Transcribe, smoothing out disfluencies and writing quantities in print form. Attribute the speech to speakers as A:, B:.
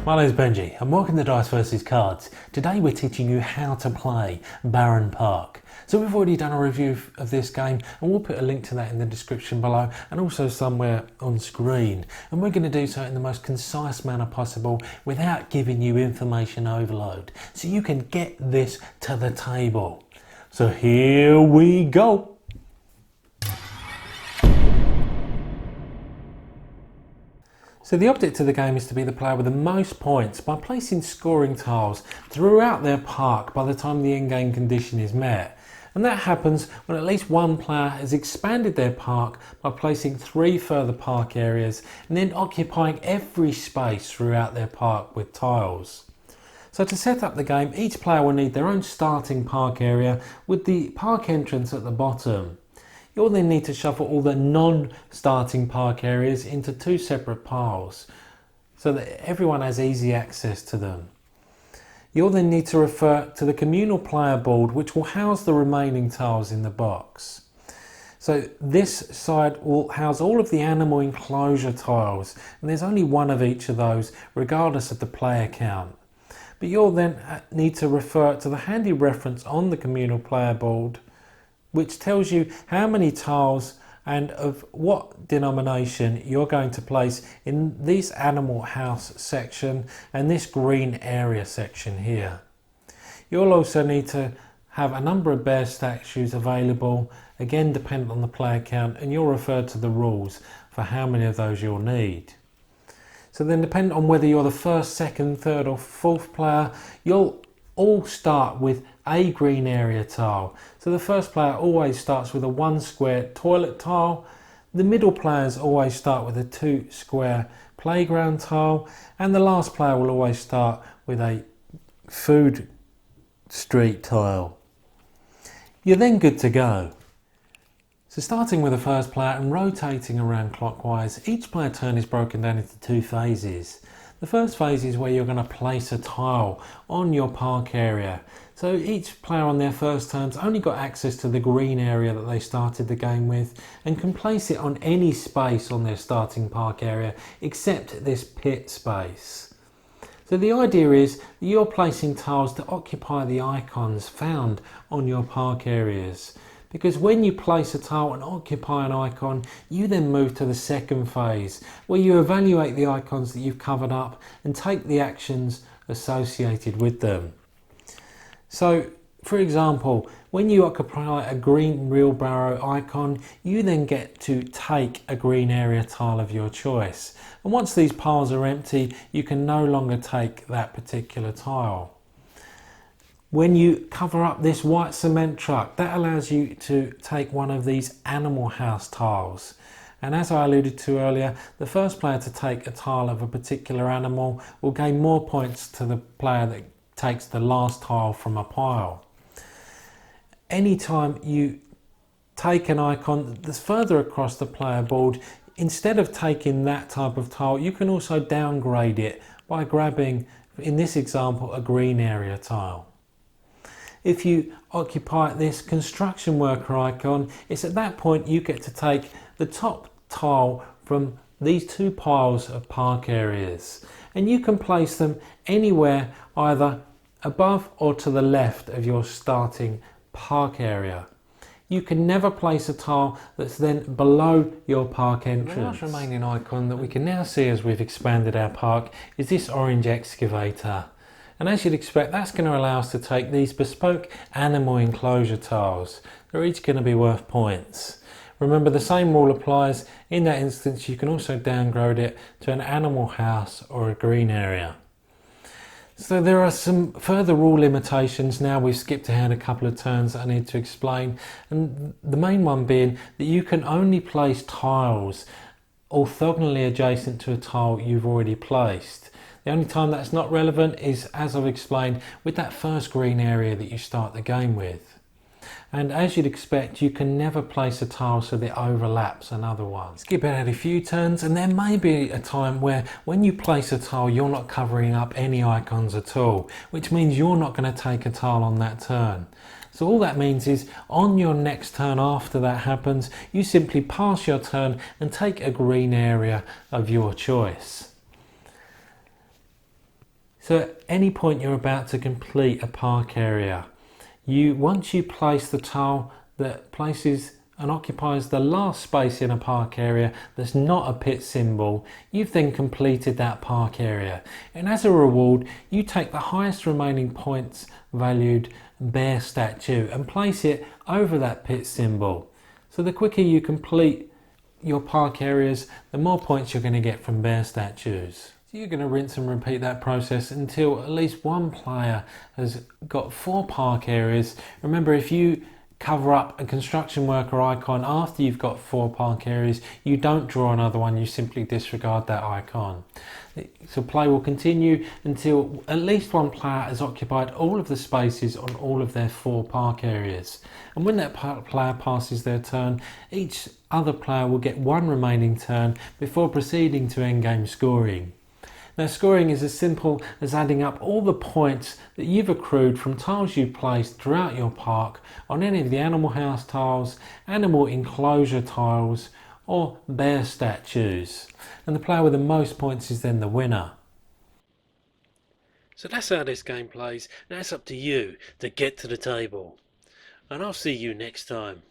A: My name's Benji and welcome to Dice vs Cards. Today we're teaching you how to play Barenpark. So we've already done a review of this game and we'll put a link to that in the description below and also somewhere on screen. And we're going to do so in the most concise manner possible without giving you information overload, so you can get this to the table. So here we go. So the object of the game is to be the player with the most points by placing scoring tiles throughout their park by the time the in-game condition is met. And that happens when at least one player has expanded their park by placing 3 further park areas and then occupying every space throughout their park with tiles. So to set up the game, each player will need their own starting park area with the park entrance at the bottom. You'll then need to shuffle all the non-starting park areas into 2 separate piles so that everyone has easy access to them. You'll then need to refer to the communal player board, which will house the remaining tiles in the box. So this side will house all of the animal enclosure tiles, and there's only one of each of those regardless of the player count. But you'll then need to refer to the handy reference on the communal player board, which tells you how many tiles and of what denomination you're going to place in this animal house section and this green area section here. You'll also need to have a number of bear statues available, again dependent on the player count, and you'll refer to the rules for how many of those you'll need. So then, depending on whether you're the first, second, third or fourth player, you'll all start with a green area tile. So the first player always starts with a 1 square toilet tile, the middle players always start with a 2 square playground tile, and the last player will always start with a food street tile. You're then good to go. So starting with the first player and rotating around clockwise, each player turn is broken down into 2 phases. The first phase is where you're going to place a tile on your park area. So each player on their first turn's only got access to the green area that they started the game with and can place it on any space on their starting park area except this pit space. So the idea is that you're placing tiles to occupy the icons found on your park areas. Because when you place a tile and occupy an icon, you then move to the second phase, where you evaluate the icons that you've covered up and take the actions associated with them. So, for example, when you occupy a green wheelbarrow icon, you then get to take a green area tile of your choice. And once these piles are empty, you can no longer take that particular tile. When you cover up this white cement truck, that allows you to take one of these animal house tiles. And as I alluded to earlier, the first player to take a tile of a particular animal will gain more points to the player that takes the last tile from a pile. Anytime you take an icon that's further across the player board, instead of taking that type of tile, you can also downgrade it by grabbing, in this example, a green area tile. If you occupy this construction worker icon, it's at that point you get to take the top tile from these 2 piles of park areas, and you can place them anywhere either above or to the left of your starting park area. You can never place a tile that's then below your park entrance. The last remaining icon that we can now see as we've expanded our park is this orange excavator. And as you'd expect, that's going to allow us to take these bespoke animal enclosure tiles. They're each going to be worth points. Remember, the same rule applies. In that instance, you can also downgrade it to an animal house or a green area. So there are some further rule limitations now. We've skipped ahead a couple of turns that I need to explain. And the main one being that you can only place tiles orthogonally adjacent to a tile you've already placed. The only time that's not relevant is, as I've explained, with that first green area that you start the game with. And as you'd expect, you can never place a tile so that it overlaps another one. Skip ahead a few turns and there may be a time where when you place a tile you're not covering up any icons at all, which means you're not going to take a tile on that turn. So all that means is on your next turn after that happens, you simply pass your turn and take a green area of your choice. So at any point you're about to complete a park area, once you place the tile that places and occupies the last space in a park area that's not a pit symbol, you've then completed that park area. And as a reward, you take the highest remaining points valued bear statue and place it over that pit symbol. So the quicker you complete your park areas, the more points you're going to get from bear statues. So you're going to rinse and repeat that process until at least one player has got 4 park areas. Remember, if you cover up a construction worker icon after you've got 4 park areas, you don't draw another one, you simply disregard that icon. So play will continue until at least one player has occupied all of the spaces on all of their 4 park areas. And when that player passes their turn, each other player will get 1 remaining turn before proceeding to endgame scoring. Now, scoring is as simple as adding up all the points that you've accrued from tiles you've placed throughout your park on any of the animal house tiles, animal enclosure tiles, or bear statues. And the player with the most points is then the winner. So that's how this game plays. Now it's up to you to get to the table. And I'll see you next time.